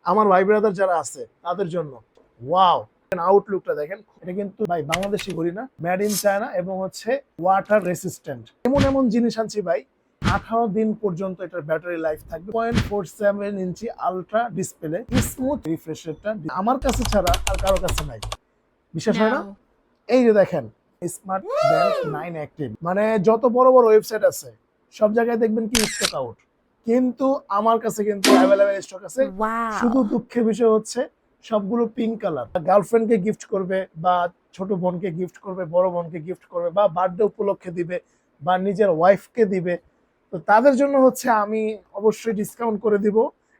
আমার ভাই ব্রাদার যারা আছে তাদের জন্য ওয়াও, আউটলুকটা দেখেন। এটা কিন্তু ভাই বাংলাদেশি ঘড়ি না, মেড ইন চায়না এবং হচ্ছে ওয়াটার রেসিস্ট্যান্ট। এমন এমন জিনিস আনছি ভাই, 18 দিন পর্যন্ত এটার ব্যাটারি লাইফ থাকবে। 0.47 ইঞ্চি আলট্রা ডিসপ্লে, স্মুথ রিফ্রেশ রেটটা আমার কাছে ছাড়া আর কারো কাছে নাই। বিশ্বাস হয় না? No. এই যে দেখেন, স্মার্ট ব্যান্ড 9 অ্যাক্টিভ, মানে যত বড় বড় ওয়েবসাইট আছে সব জায়গায় দেখবেন কি স্টক আউট, কিন্তু আমার কাছে কিন্তু অ্যাভেলেবেল স্টক আছে। শুধু Wow. দুঃখের বিষয় হচ্ছে সবগুলো পিঙ্ক কালার। গার্লফ্রেন্ডকে গিফট করবে বা ছোট বোনকে গিফট করবে, বড় বোনকে গিফট করবে বা বার্থডে উপলক্ষে দিবে বা নিজের ওয়াইফকে দিবে, তো তাদের জন্য হচ্ছে আমি অবশ্যই ডিসকাউন্ট করে দিব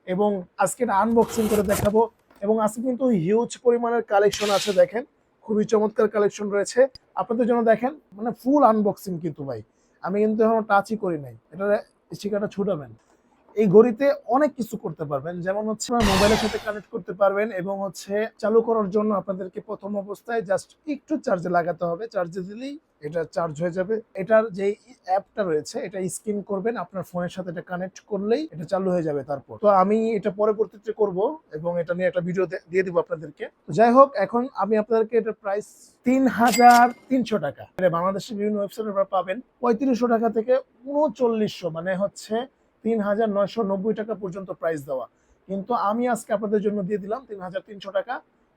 এবং আজকে এটা আনবক্সিং করে দেখাবো। এবং আজকে কিন্তু হিউজ পরিমাণের কালেকশন আছে, দেখেন খুবই চমৎকার কালেকশন রয়েছে আপনাদের জন্য। দেখেন মানে ফুল আনবক্সিং কিন্তু ভাই, আমি কিন্তু এখনো টাচই করি নাই। এটা স্টিকারটা ছুটাবেন। এই ঘড়িতে অনেক কিছু করতে পারবেন, যেমন হচ্ছে মোবাইলের সাথে কানেক্ট করতে পারবেন এবং হচ্ছে চালু করার জন্য আপনাদেরকে প্রথম অবস্থায় জাস্ট একটু চার্জে লাগাতে হবে। চার্জে দিলেই এটা চার্জ হয়ে যাবে। এটার যে অ্যাপটা রয়েছে এটা স্ক্যান করবেন, আপনার ফোনের সাথে এটা কানেক্ট করলেই এটা চালু হয়ে যাবে। তারপর তো আমি এটা পরবর্তীতে করব এবং এটা নিয়ে একটা ভিডিও দিয়ে দিব আপনাদেরকে। তো যাই হোক, এখন আমি আপনাদেরকে এটা প্রাইস 3300 টাকা, বাংলাদেশের বিভিন্ন ওয়েবসাইটে পাবেন 3500 টাকা থেকে 3900, মানে হচ্ছে 3990 টাকা পর্যন্ত প্রাইস দেওয়া। কিন্তু আমি আজকে আপনাদের জন্য দিয়ে দিলাম 3300 টাকা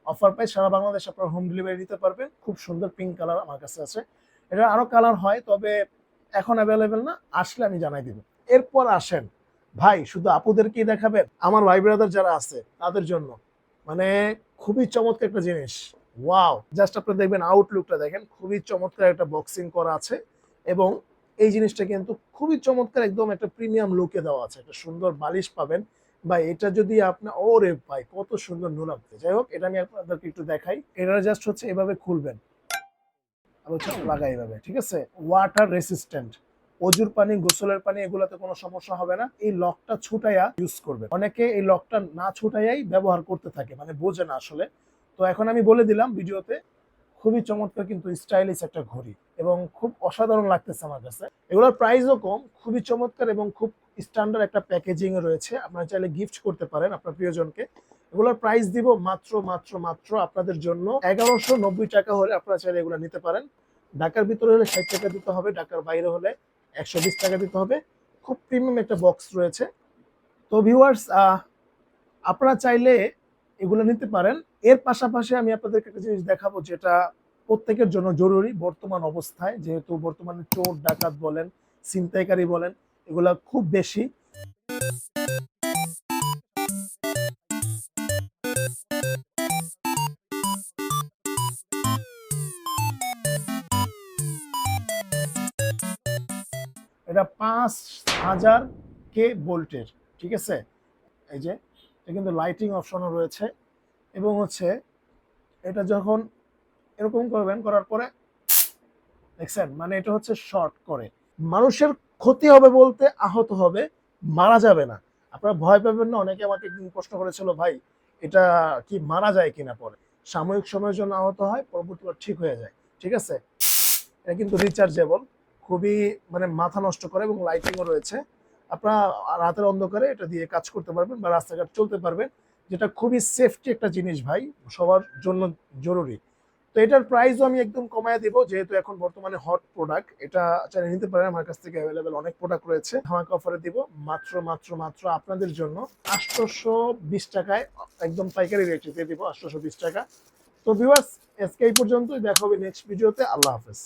অফার প্রাইস। সারা বাংলাদেশ আপনারা হোম ডেলিভারি দিতে পারবেন। খুব সুন্দর পিঙ্ক কালার আমার কাছে আছে। এটা আরো কালার হয়, তবে এখন অ্যাভেলেবেল না, আসলে আমি জানাই দিব। এরপর আসেন ভাই, শুধু আপুদেরকেই দেখাবেন? আমার ভাই ব্রাদার যারা আছে তাদের জন্য মানে খুবই চমৎকার একটা জিনিস। ওয়াও, জাস্ট আপনারা দেখবেন আউটলুকটা দেখেন, খুবই চমৎকার একটা বক্সিং করা আছে এবং এই জিনিসটা কিন্তু খুবই চমৎকার, একদম একটা প্রিমিয়াম লুকে দেওয়া আছে। একটা সুন্দর বালিশ পাবেন ভাই। এটা যদি আপনার, ওরে ভাই কত সুন্দর নুরাপতে। যাই হোক, এটা আমি আপনাদেরকে একটু দেখাই। এটা জাস্ট হচ্ছে এভাবে খুলবেন, লাগাই এভাবে, ঠিক আছে? ওয়াটার রেসিস্ট্যান্ট, অজুর পানি, গোসলের পানি, এগুলাতে কোনো সমস্যা হবে না। এই লকটা ছুটাইয়া ইউজ করবেন। অনেকে এই লকটা না ছুটাইয়াই ব্যবহার করতে থাকে, মানে বোঝে না আসলে। তো এখন আমি বলে দিলাম ভিডিওতে। খুবই চমৎকার কিন্তু স্টাইলিশ একটা ঘড়ি এবং খুব অসাধারণ লাগতেছে আমার কাছে। এগুলোর প্রাইসও কম, খুবই চমৎকার এবং খুব স্ট্যান্ডার্ড একটা প্যাকেজিং এ রয়েছে। আপনারা চাইলে গিফট করতে পারেন আপনার প্রিয়জনকে। এগুলোর প্রাইস দিব মাত্র মাত্র মাত্র আপনাদের জন্য 1190 টাকা হলে আপনারা চাইলে এগুলো নিতে পারেন। ঢাকার ভিতরে হলে 60 টাকা দিতে হবে, ঢাকার বাইরে হলে 120 টাকা দিতে হবে। খুব প্রিমিয়াম একটা বক্স রয়েছে। তো ভিউয়ার্স, আপনারা চাইলে এগুলো নিতে পারেন। এর পাশাপাশি আমি আপনাদেরকে একটা জিনিস দেখাবো যেটা প্রত্যেকের জন্য জরুরি বর্তমান অবস্থায়, যেহেতু বর্তমানে চোর ডাকাত বলেন, ছিনতাইকারী বলেন, এগুলা খুব বেশি। এটা 5000 কে ভোল্টের, ঠিক আছে? এই যে এটা কিন্তু লাইটিং অপশনও রয়েছে এবং হচ্ছে এটা যখন এরকম করবেন, করার পরে দেখছেন মানে এটা হচ্ছে শর্ট করে। মানুষের ক্ষতি হবে বলতে আহত হবে, মারা যাবে না। আপনারা ভয় পাবেন না। অনেকে আমাকে একদিন প্রশ্ন করেছিল, ভাই এটা কি মারা যায় কিনা? পরে সাময়িক সময়ের জন্য আহত হয়, পরবর্তীবার ঠিক হয়ে যায়, ঠিক আছে? এটা কিন্তু রিচার্জেবল, খুবই মানে মাথা নষ্ট করে এবং লাইটিংও রয়েছে। আপনারা রাতের অন্ধকারে এটা দিয়ে কাজ করতে পারবেন বা রাস্তাঘাট চলতে পারবেন, যেটা খুবই সেফটি একটা জিনিস ভাই, সবার জন্য জরুরি। তো এটার প্রাইসও আমি একদম কমায় দিব, যেহেতু এখন বর্তমানে হট প্রোডাক্ট। এটা চাইলে নিতে পারেন, আমার কাছ থেকে অ্যাভেলেবেল অনেক প্রোডাক্ট রয়েছে। ধামাকা অফারে দিব মাত্র মাত্র মাত্র আপনাদের জন্য 820 টাকায়, একদম পাইকারি রেটে দিয়ে দিব 820 টাকা। তো ভিউয়ার্স, আজকে এই পর্যন্তই, দেখা হবে নেক্সট ভিডিওতে। আল্লাহ হাফেজ।